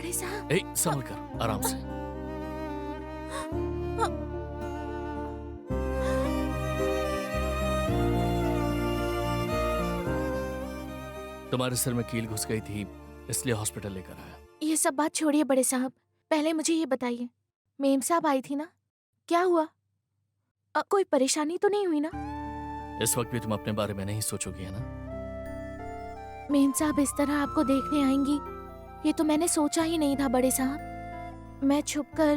बड़े साहब। संभल कर, आराम से। तुम्हारे सिर में कील घुस गई थी, इसलिए हॉस्पिटल लेकर आया। ये सब बात छोड़िए बड़े साहब, पहले मुझे ये बताइए, मेम साहब आई थी ना, क्या हुआ? कोई परेशानी तो नहीं हुई ना? इस वक्त भी तुम अपने बारे में नहीं सोचोगी, है ना? मेम साहब इस तरह आपको देखने आएंगी, ये तो मैंने सोचा ही नहीं था बड़े साहब। मैं छुपकर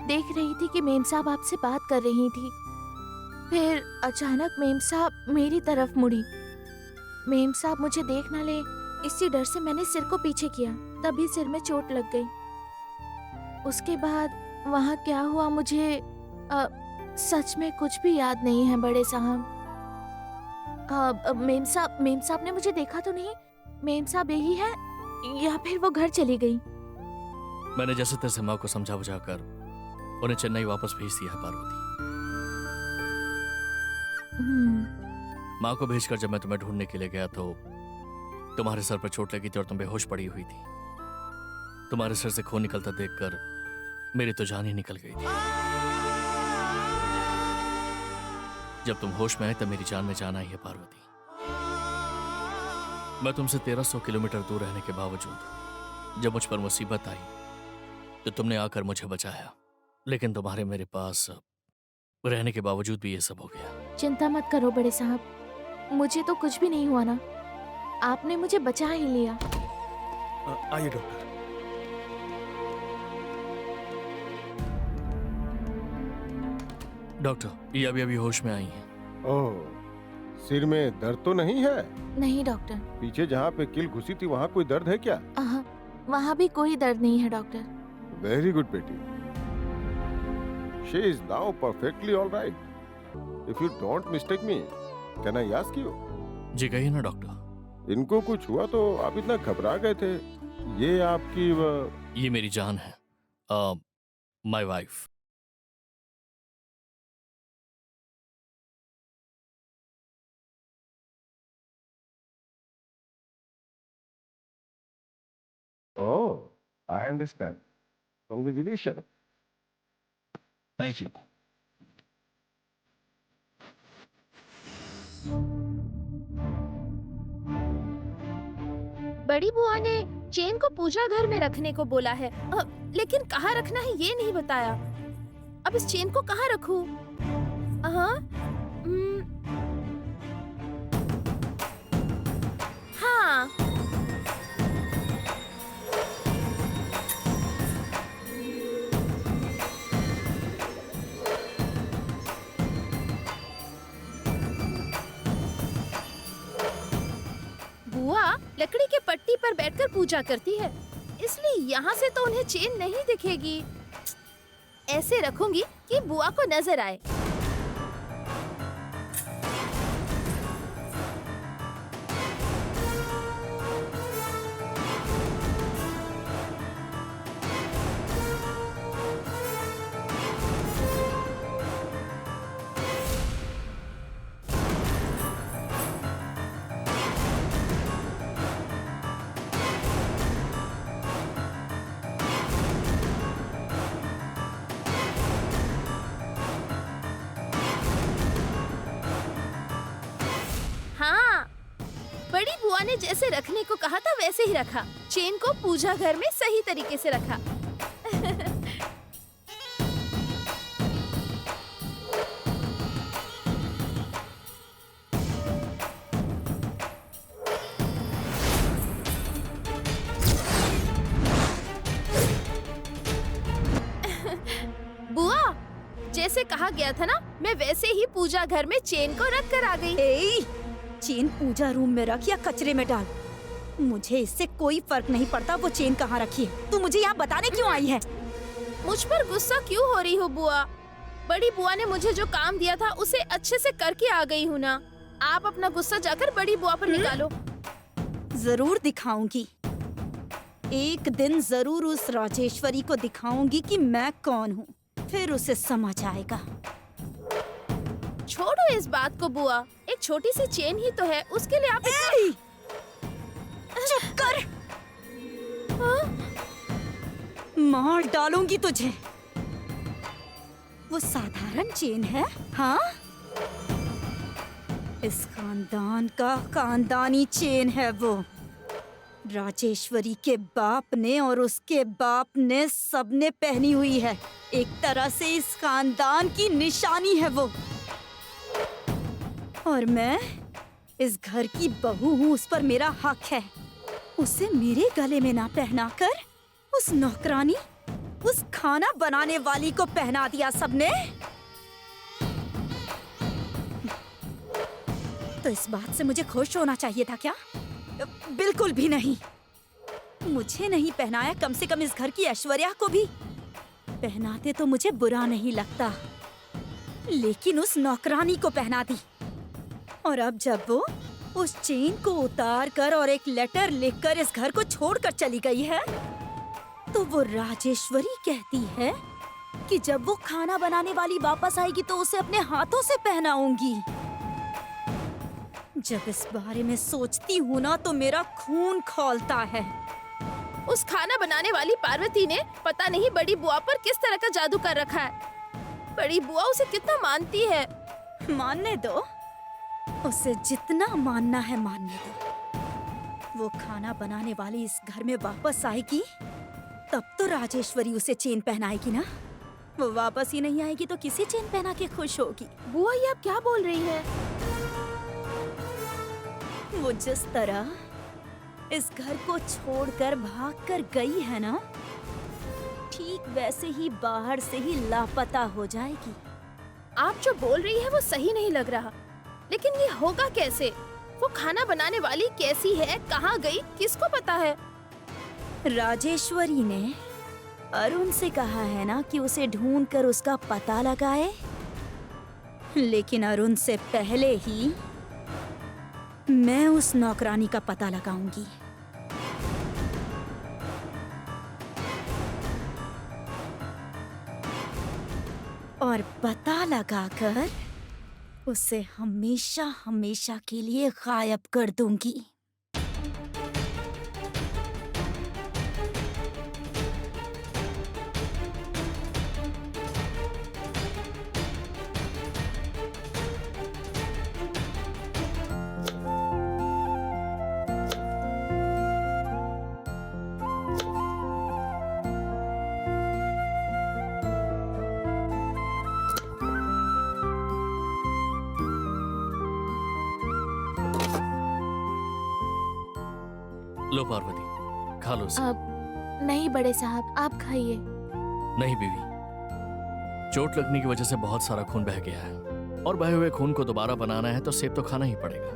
देख रही थी कि मेम साहब आपसे बात कर रही थी, फिर अचानक मेम साहब मेरी तरफ मुड़ी। मेम साहब मुझे देख ना ले, इसी डर से मैंने सिर को पीछे किया, तभी सिर में चोट लग गई। उसके बाद वहाँ क्या हुआ मुझे सच में कुछ भी याद नहीं है बड़े साहब। मेम साहब ने मुझे देखा तो नहीं? मेम साहब यही है या फिर वो घर चली गई? मैंने जैसे तैसे माँ को समझा बुझा कर उन्हें चेन्नई वापस भेज दिया है पार्वती। माँ को भेजकर जब मैं तुम्हें ढूंढने के लिए गया तो तुम्हारे सर पर चोट लगी थी और तुम बेहोश पड़ी हुई थी। तुम्हारे सिर से खून निकलता देखकर मेरी तो जान ही निकल गई थी। जब तुम होश में आए तब मेरी जान में जान आई है पार्वती। मैं तुमसे 1300 किलोमीटर दूर रहने के बावजूद जब मुझ पर मुसीबत आई तो तुमने आकर मुझे बचाया, लेकिन तुम्हारे मेरे पास रहने के बावजूद भी ये सब हो गया। चिंता मत करो बड़े साहब, मुझे तो कुछ भी नहीं हुआ ना, आपने मुझे बचा ही लिया। आइए डॉक्टर। डॉक्टर, ये अभी होश में आई हैं। ओह, सिर में दर्द तो नहीं है? नहीं डॉक्टर। पीछे जहाँ पे कील घुसी थी वहाँ कोई दर्द है क्या? वहाँ भी कोई दर्द नहीं है डॉक्टर। वेरी गुड बेटी। She is now perfectly all right. If you don't mistake me, can I ask you? जी कहिए ना डॉक्टर। इनको कुछ हुआ तो आप इतना घबरा गए थे। ये आपकी ये मेरी जान है, my wife. Oh, I understand. Congratulations. Thank you. बड़ी बुआ ने चेन को पूजा घर में रखने को बोला है, लेकिन कहाँ रखना है ये नहीं बताया। अब इस चेन को कहाँ रखूं? हाँ, हाँ, बुआ लकड़ी के पट्टी पर बैठकर पूजा करती है, इसलिए यहाँ से तो उन्हें चेन नहीं दिखेगी। ऐसे रखूंगी कि बुआ को नजर आए। बड़ी बुआ ने जैसे रखने को कहा था वैसे ही रखा। चेन को पूजा घर में सही तरीके से रखा। बुआ, जैसे कहा गया था ना, मैं वैसे ही पूजा घर में चेन को रख कर आ गई। चेन पूजा रूम में रख या कचरे में डाल, मुझे इससे कोई फर्क नहीं पड़ता वो चेन कहाँ रखी है। तू मुझे यहाँ बताने क्यों आई है? मुझ पर गुस्सा क्यों हो रही हो बुआ? बड़ी बुआ ने मुझे जो काम दिया था उसे अच्छे से करके आ गई हूँ ना। आप अपना गुस्सा जाकर बड़ी बुआ पर निकालो। जरूर दिखाऊंगी, एक दिन जरूर उस राजेश्वरी को दिखाऊंगी कि मैं कौन हूँ, फिर उसे समझ आएगा। छोड़ो इस बात को बुआ, एक छोटी सी चेन ही तो है, उसके लिए आप चुप कर। मार डालूंगी तुझे। वो साधारण चेन है, हाँ? इस खानदान का खानदानी चेन है वो। राजेश्वरी के बाप ने और उसके बाप ने सबने पहनी हुई है। एक तरह से इस खानदान की निशानी है वो। और मैं इस घर की बहू हूँ, उस पर मेरा हक है। उसे मेरे गले में ना पहनाकर उस नौकरानी, उस खाना बनाने वाली को पहना दिया सबने। तो इस बात से मुझे खुश होना चाहिए था क्या? बिल्कुल भी नहीं। मुझे नहीं पहनाया, कम से कम इस घर की ऐश्वर्या को भी पहनाते तो मुझे बुरा नहीं लगता, लेकिन उस नौकरानी को पहना दी। और अब जब वो उस चेन को उतार कर और एक लेटर लिखकर इस घर को छोड़कर चली गई है, तो वो राजेश्वरी कहती है कि जब वो खाना बनाने वाली वापस आएगी तो उसे अपने हाथों से पहनाऊंगी। जब इस बारे में सोचती हूँ ना तो मेरा खून खौलता है। उस खाना बनाने वाली पार्वती ने पता नहीं बड़ी बुआ पर किस तरह का जादू कर रखा है। बड़ी बुआ उसे कितना मानती है। मानने दो, उसे जितना मानना है मानने दो। वो खाना बनाने वाली इस घर में वापस आएगी तब तो राजेश्वरी उसे चेन पहनाएगी ना। वो वापस ही नहीं आएगी तो किसे चेन पहना के खुश होगी? बुआ ये आप क्या बोल रही है? वो जिस तरह इस घर को छोड़कर भागकर गई है ना, ठीक वैसे ही बाहर से ही लापता हो जाएगी। आप जो बोल रही है वो सही नहीं लग रहा, लेकिन ये होगा कैसे? वो खाना बनाने वाली कैसी है, कहाँ गई, किसको पता है? राजेश्वरी ने अरुण से कहा है ना कि उसे ढूंढकर उसका पता लगाए, लेकिन अरुण से पहले ही मैं उस नौकरानी का पता लगाऊंगी। और पता लगाकर उसे हमेशा हमेशा के लिए गायब कर दूंगी। लो पार्वती, खा लो इसे। अब नहीं बड़े साहब, आप खाइए। नहीं बीवी, चोट लगने की वजह से बहुत सारा खून बह गया है और बहे हुए खून को दोबारा बनाना है तो सेब तो खाना ही पड़ेगा।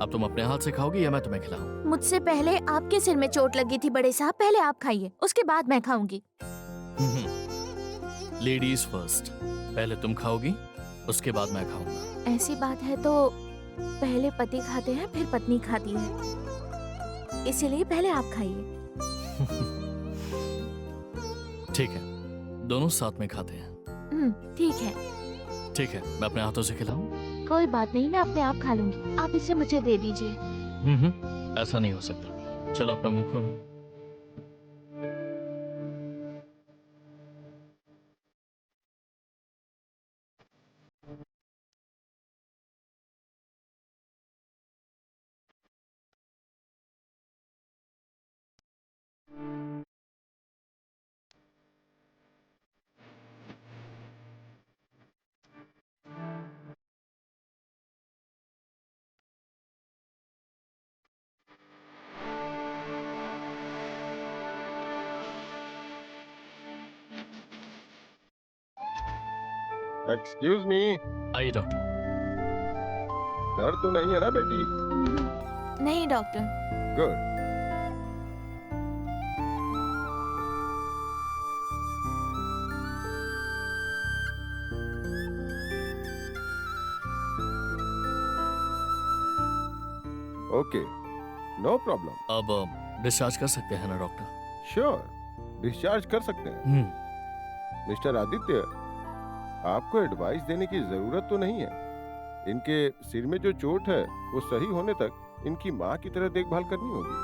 अब तुम अपने हाथ से खाओगी या मैं तुम्हें खिलाऊं? मुझसे पहले आपके सिर में चोट लगी थी बड़े साहब, पहले आप खाइए, उसके बाद मैं खाऊंगी। Ladies first. पहले तुम खाओगी, उसके बाद मैं खाऊंगा। ऐसी बात है तो पहले पति खाते हैं फिर पत्नी खाती है, इसीलिए पहले आप खाइए। ठीक है, दोनों साथ में खाते हैं। ठीक है। ठीक है, मैं अपने हाथों से खिलाऊं? कोई बात नहीं, मैं अपने आप खा लूंगी, आप इसे मुझे दे दीजिए। ऐसा नहीं हो सकता। चलो अपना मुंह खोलो। एक्सक्यूज मी, आइए डॉक्टर। डर तो नहीं है ना बेटी? नहीं doctor. Good. Okay, no problem. अब डिस्चार्ज कर सकते हैं ना डॉक्टर? श्योर, डिस्चार्ज कर सकते हैं। मिस्टर आदित्य, आपको एडवाइस देने की जरूरत तो नहीं है। इनके सिर में जो चोट है वो सही होने तक इनकी माँ की तरह देखभाल करनी होगी।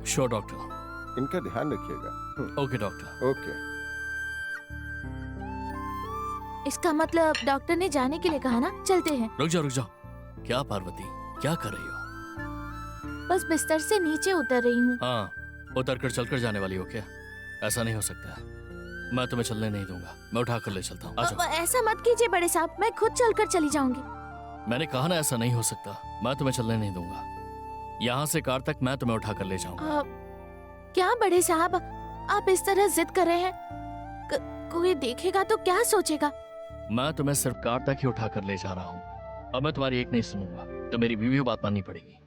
श्योर डॉक्टर, इनका ध्यान रखिएगा। Okay doctor. ओके। इसका मतलब डॉक्टर ने जाने के लिए कहा ना, चलते हैं। रुक जाओ। क्या पार्वती, क्या कर रही हो? बस बिस्तर से नीचे उतर रही हूँ। हाँ, उतर कर चलकर जाने वाली हो क्या? ऐसा नहीं हो सकता है। मैं तुम्हें चलने नहीं दूंगा, मैं उठा कर ले चलता हूँ। आ जाओ। ऐसा मत कीजिए बड़े साहब, मैं खुद चलकर चली जाऊंगी। मैंने कहा ना ऐसा नहीं हो सकता, मैं तुम्हें चलने नहीं दूंगा। यहाँ से कार तक मैं तुम्हें उठा कर ले जाऊंगा। क्या बड़े साहब, आप इस तरह जिद कर रहे हैं? कोई देखेगा तो क्या सोचेगा? मैं तुम्हें सिर्फ कार तक ही उठा कर ले जा रहा हूँ। अब मैं तुम्हारी एक नहीं सुनूंगा, तो मेरी बीवी को बात माननी पड़ेगी।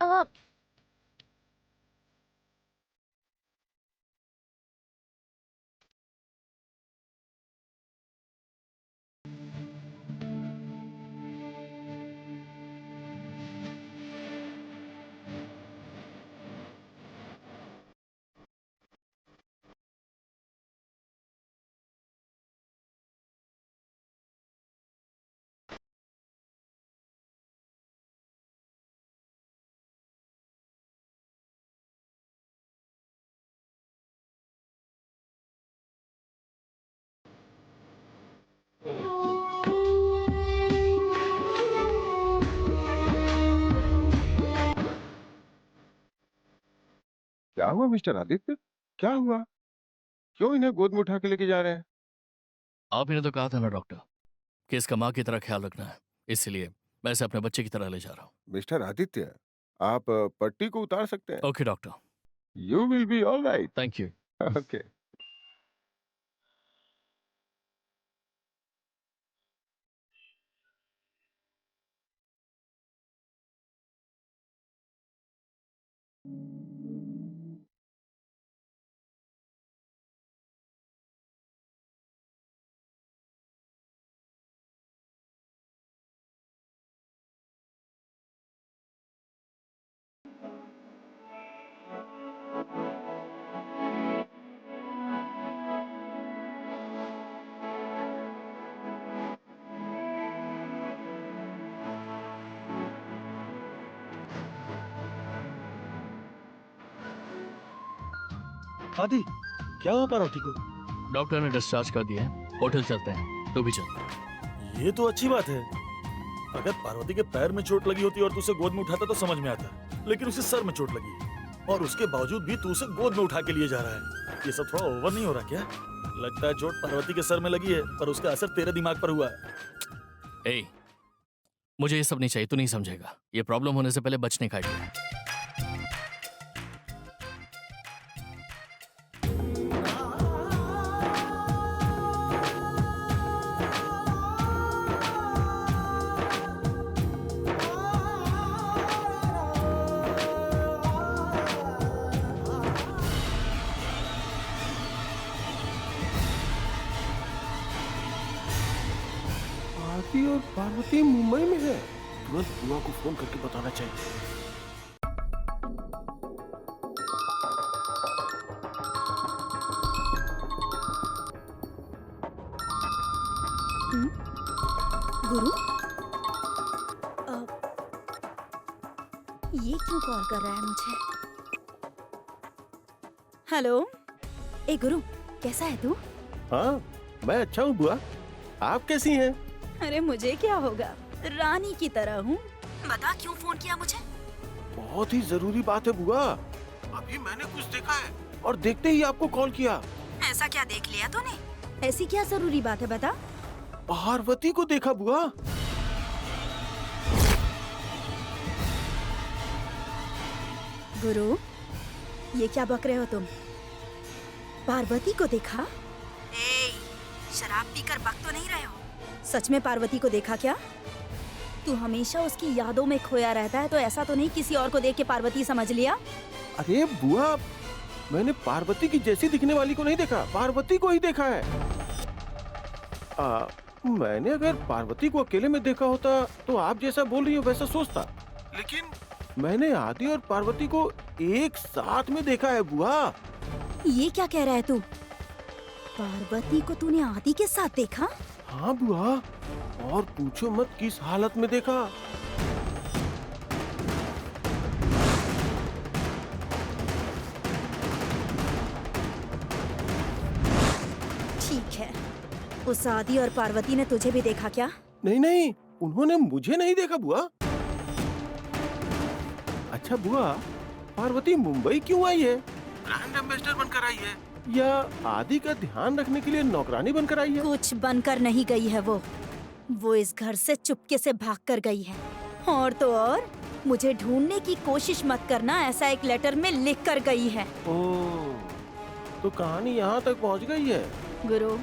क्या हुआ मिस्टर आदित्य? क्या हुआ? क्यों इन्हें गोद में उठा के लेके जा रहे हैं? आपने तो कहा था ना डॉक्टर कि इसका माँ की तरह ख्याल रखना है, इसलिए मैं इसे अपने बच्चे की तरह ले जा रहा हूँ। मिस्टर आदित्य, आप पट्टी को उतार सकते हैं। Okay doctor. You will be all right. Thank you. Okay. आदि, क्या हुआ पार्वती को? डॉक्टर ने डिस्चार्ज कर दिया है, होटल चलते हैं, तू भी चल। ये तो अच्छी बात है। अगर पार्वती के पैर में चोट लगी होती और तू उसे गोद में उठाता तो समझ में आता, लेकिन उसे सर में चोट लगी और उसके बावजूद भी तू उसे गोद में उठा के लिए जा रहा है। ये सब थोड़ा ओवर नहीं हो रहा क्या? लगता है चोट पार्वती के सर में लगी है, पर उसका असर तेरे दिमाग पर हुआ है। ए, मुझे ये सब नहीं चाहिए, तू नहीं समझेगा। ये प्रॉब्लम होने से पहले बचने का आइडिया है। आदि और पार्वती मुंबई में है। तुरंत बुआ को फोन करके बताना चाहिए। गुरु, ये क्यों कॉल कर रहा है मुझे? हेलो, ए गुरु, कैसा है तू? हाँ, मैं अच्छा हूँ बुआ। आप कैसी हैं? अरे मुझे क्या होगा, रानी की तरह हूँ। बता क्यों फोन किया मुझे? बहुत ही जरूरी बात है बुआ। अभी मैंने कुछ देखा है और देखते ही आपको कॉल किया। ऐसा क्या देख लिया तूने? ऐसी क्या जरूरी बात है, बता। पार्वती को देखा बुआ। गुरु, ये क्या बक रहे हो तुम? पार्वती को देखा? ए, शराब पीकर बक तो नहीं रहे हो? सच में पार्वती को देखा क्या? तू हमेशा उसकी यादों में खोया रहता है, तो ऐसा तो नहीं किसी और को देख के पार्वती समझ लिया? अरे बुआ, मैंने पार्वती की जैसी दिखने वाली को नहीं देखा, पार्वती को ही देखा है। मैंने अगर पार्वती को अकेले में देखा होता तो आप जैसा बोल रही हो वैसा सोचता, लेकिन मैंने आदि और पार्वती को एक साथ में देखा है बुआ। ये क्या कह रहा है तू? पार्वती को तूने आदि के साथ देखा? हाँ बुआ, और पूछो मत किस हालत में देखा। उस आदि और पार्वती ने तुझे भी देखा क्या? नहीं नहीं, उन्होंने मुझे नहीं देखा बुआ। अच्छा बुआ, पार्वती मुंबई क्यों आई है? ब्रांड एम्बेसडर बनकर आई है या आदि का ध्यान रखने के लिए नौकरानी बनकर आई है? कुछ बनकर नहीं गई है वो इस घर से चुपके से भाग कर गई है। और तो और मुझे ढूंढने की कोशिश मत करना, ऐसा एक लेटर में लिख कर गई है। ओह, तो कहानी यहाँ तक पहुँच गई है। गुरु,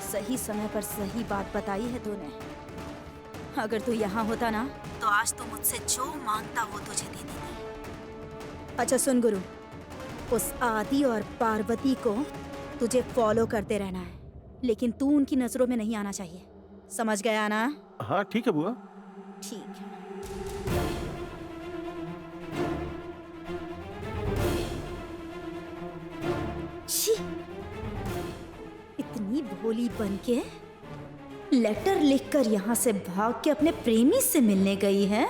सही समय पर सही बात बताई है तूने। अगर तू यहाँ होता ना तो आज तू मुझसे जो मांगता वो तुझे दे देती। अच्छा सुन गुरु, उस आदि और पार्वती को तुझे फॉलो करते रहना है, लेकिन तू उनकी नजरों में नहीं आना चाहिए। समझ गया ना? हाँ ठीक है बुआ। ठीक है। छी! इतनी भोली बनके लेटर लिखकर यहाँ से भाग के अपने प्रेमी से मिलने गई है।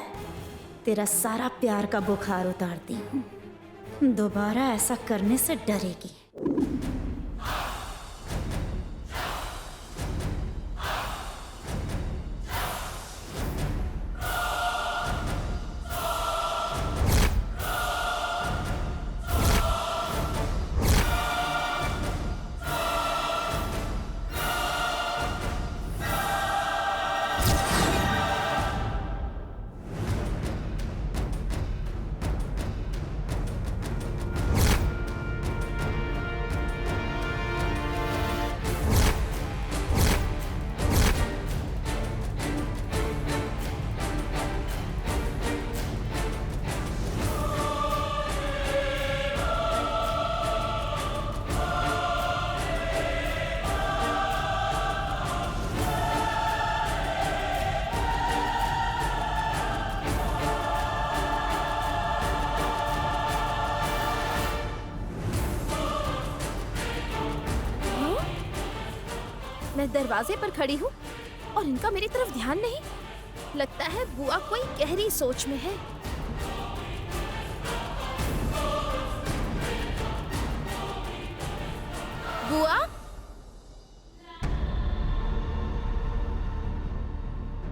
तेरा सारा प्यार का बुखार उतारती हूँ, दोबारा ऐसा करने से डरेगी। मैं दरवाजे पर खड़ी हूँ और इनका मेरी तरफ ध्यान नहीं। लगता है बुआ कोई गहरी सोच में है। बुआ,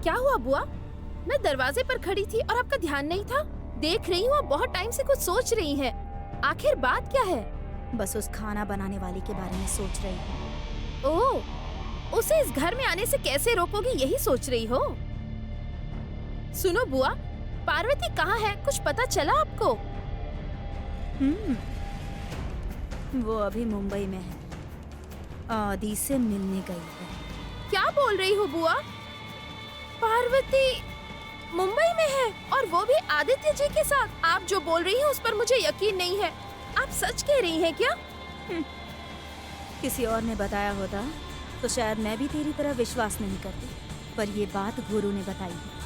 क्या हुआ बुआ? मैं दरवाजे पर खड़ी थी और आपका ध्यान नहीं था। देख रही हूँ आप बहुत टाइम से कुछ सोच रही हैं। आखिर बात क्या है? बस उस खाना बनाने वाली के बारे में सोच रही हूँ। ओह, उसे इस घर में आने से कैसे रोकोगी, यही सोच रही हो? सुनो बुआ, पार्वती कहाँ है? कुछ पता चला आपको? वो अभी मुंबई में है, आदि से मिलने गई है। क्या बोल रही हो बुआ? पार्वती मुंबई में है और वो भी आदित्य जी के साथ? आप जो बोल रही हैं उस पर मुझे यकीन नहीं है। आप सच कह रही हैं क्या? किसी और ने बताया होता तो शायद मैं भी तेरी तरह विश्वास नहीं करती, पर ये बात गुरु ने बताई है।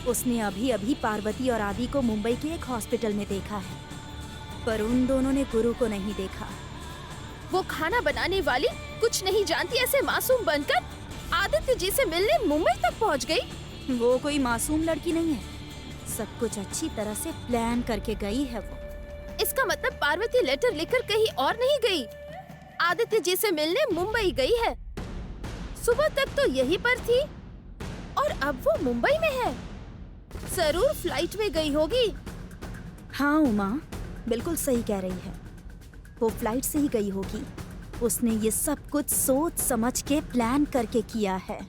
उसने अभी अभी पार्वती और आदि को मुंबई के एक हॉस्पिटल में देखा है, पर उन दोनों ने गुरु को नहीं देखा। वो खाना बनाने वाली कुछ नहीं जानती ऐसे मासूम बनकर आदित्य जी से मिलने मुंबई तक पहुंच गई। वो कोई मासूम लड़की नहीं है, सब कुछ अच्छी तरह से प्लान करके गई है वो। इसका मतलब पार्वती लेटर लिखकर कहीं और नहीं गई, आदित्य जी से मिलने मुंबई गई है। सुबह तक तो यहीं पर थी और अब वो मुंबई में है। जरूर फ्लाइट में गई होगी। हाँ उमा, बिल्कुल सही कह रही है, वो फ्लाइट से ही गई होगी। उसने ये सब कुछ सोच समझ के प्लान करके किया है,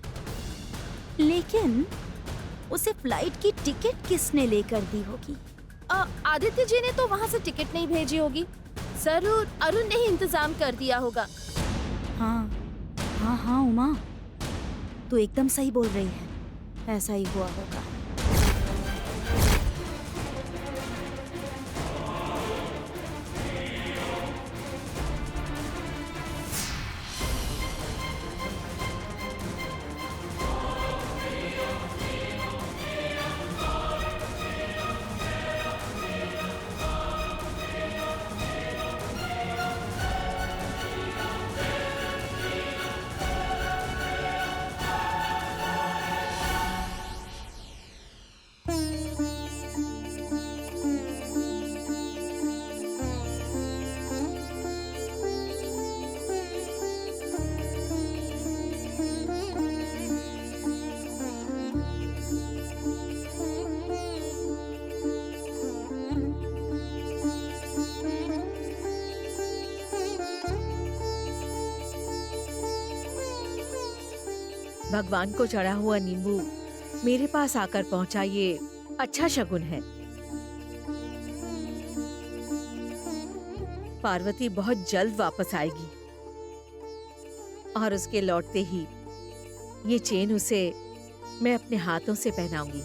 लेकिन उसे फ्लाइट की टिकट किसने लेकर दी होगी? आदित्य जी ने तो वहाँ से टिकट नहीं भेजी होगी, जरूर अरुण ने ही इंतजाम कर दिया होगा। हाँ हाँ हाँ उमा, तू एकदम सही बोल रही है, ऐसा ही हुआ होगा। भगवान को चढ़ा हुआ नींबू मेरे पास आकर पहुंचा, ये अच्छा शगुन है। पार्वती बहुत जल्द वापस आएगी और उसके लौटते ही ये चेन उसे मैं अपने हाथों से पहनाऊंगी।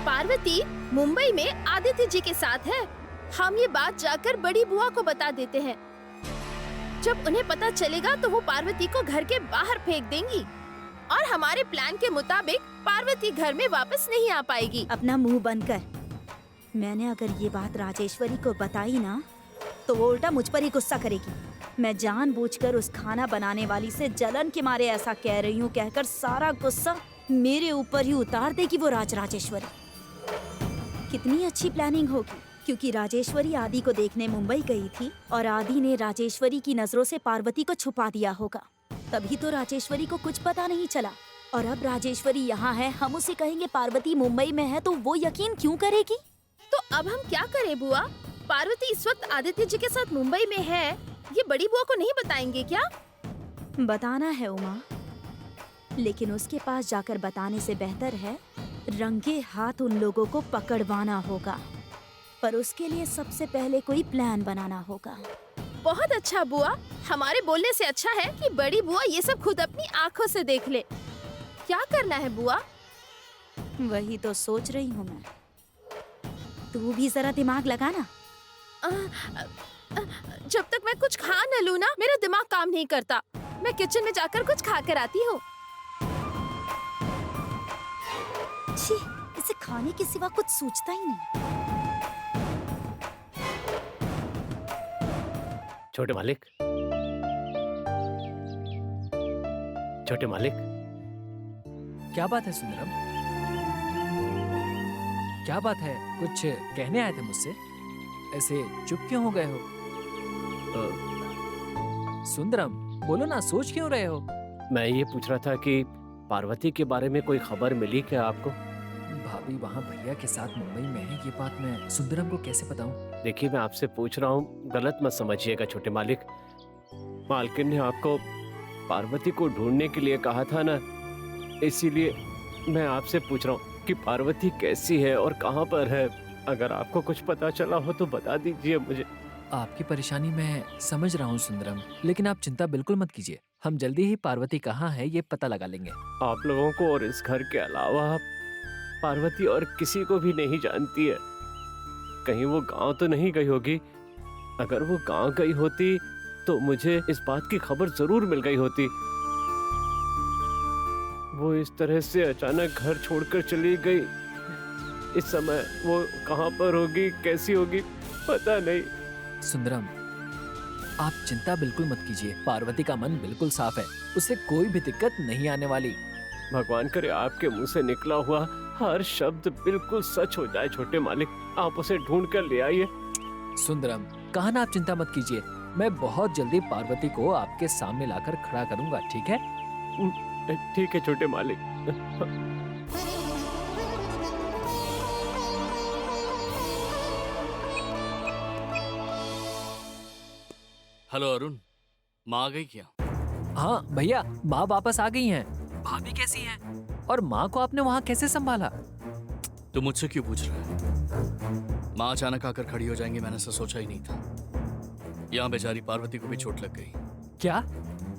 पार्वती मुंबई में आदित्य जी के साथ है। हम ये बात जाकर बड़ी बुआ को बता देते हैं। जब उन्हें पता चलेगा तो वो पार्वती को घर के बाहर फेंक देंगी और हमारे प्लान के मुताबिक पार्वती घर में वापस नहीं आ पाएगी। अपना मुंह बंद कर। मैंने अगर ये बात राजेश्वरी को बताई ना तो वो उल्टा मुझ पर ही गुस्सा करेगी। मैं जानबूझकर उस खाना बनाने वाली से जलन के मारे ऐसा कह रही हूँ, कहकर सारा गुस्सा मेरे ऊपर ही उतार देगी वो राजेश्वरी। कितनी अच्छी प्लानिंग होगी, क्योंकि राजेश्वरी आदि को देखने मुंबई गई थी और आदि ने राजेश्वरी की नजरों से पार्वती को छुपा दिया होगा। तभी तो राजेश्वरी को कुछ पता नहीं चला। और अब राजेश्वरी यहाँ है, हम उसे कहेंगे पार्वती मुंबई में है, तो वो यकीन क्यों करेगी? तो अब हम क्या करें बुआ? पार्वती इस वक्त आदित्य जी के साथ मुंबई में है, ये बड़ी बुआ को नहीं बताएंगे क्या? बताना है उमा, लेकिन उसके पास जाकर बताने से बेहतर है रंगे हाथ उन लोगों को पकड़वाना होगा। पर उसके लिए सबसे पहले कोई प्लान बनाना होगा। बहुत अच्छा बुआ, हमारे बोलने से अच्छा है कि बड़ी बुआ ये सब खुद अपनी आँखों से देख ले। क्या करना है बुआ? वही तो सोच रही हूँ मैं। तू भी जरा दिमाग लगा ना। जब तक मैं कुछ खा न लूँ ना, मेरा दिमाग काम नहीं करता। मैं किचन में जाकर कुछ खा कर आती हूँ। छी, इसे खाने के सिवा कुछ सूझता ही नहीं। छोटे मालिक, छोटे मालिक, क्या बात है सुंदरम? क्या बात है? कुछ कहने आए थे मुझसे? ऐसे चुप क्यों हो गए हो? सुंदरम, बोलो ना, सोच क्यों रहे हो? मैं ये पूछ रहा था कि पार्वती के बारे में कोई खबर मिली क्या आपको? भाभी वहाँ भैया के साथ मुंबई में है, ये बात मैं सुंदरम को कैसे बताऊं? देखिए, मैं आपसे पूछ रहा हूँ, गलत मत समझिएगा छोटे मालिक। मालकिन ने आपको पार्वती को ढूंढने के लिए कहा था ना, इसीलिए मैं आपसे पूछ रहा हूँ कि पार्वती कैसी है और कहाँ पर है। अगर आपको कुछ पता चला हो तो बता दीजिए मुझे। आपकी परेशानी मैं समझ रहा हूँ सुंदरम, लेकिन आप चिंता बिल्कुल मत कीजिए। हम जल्दी ही पार्वती कहाँ है ये पता लगा लेंगे। आप लोगों को और इस घर के अलावा पार्वती और किसी को भी नहीं जानती है। कहीं वो गांव तो नहीं गई होगी? अगर वो गांव गई होती तो मुझे इस बात की खबर जरूर मिल गई होती। वो इस तरह से अचानक घर छोड़कर चली गई। इस समय वो कहां पर होगी, कैसी होगी, पता नहीं। सुंदरम, आप चिंता बिल्कुल मत कीजिए। पार्वती का मन बिल्कुल साफ है, उसे कोई भी दिक्कत नहीं आने वाली। भगवान करे आपके मुंह से निकला हुआ हर शब्द बिल्कुल सच हो जाए छोटे मालिक। आप उसे ढूंढ कर ले आइए। सुंदरम, कहा ना, आप चिंता मत कीजिए। मैं बहुत जल्दी पार्वती को आपके सामने लाकर खड़ा करूंगा, ठीक है? ठीक है छोटे मालिक। हेलो अरुण, माँ आ गई क्या? हाँ भैया, माँ वापस आ गई हैं। भाभी कैसी हैं? और माँ को आपने वहाँ कैसे संभाला? तू मुझसे क्यों पूछ रहा है? माँ अचानक आकर खड़ी हो जाएंगी, मैंने ऐसा सोचा ही नहीं था। यहाँ बेचारी पार्वती को भी चोट लग गई। क्या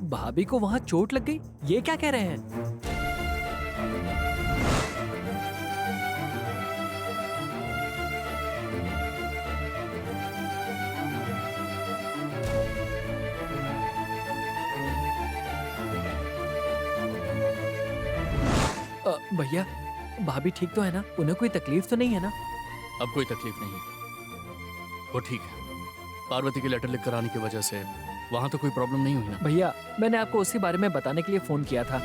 भाभी को वहाँ चोट लग गई? ये क्या कह रहे हैं? भैया, भाभी ठीक तो है ना? उन्हें कोई तकलीफ तो नहीं है ना? अब कोई तकलीफ नहीं, वो ठीक है। पार्वती के लेटर लिख कर आने की वजह से वहाँ तो कोई प्रॉब्लम नहीं हुई ना? भैया, मैंने आपको उसी बारे में बताने के लिए फोन किया था।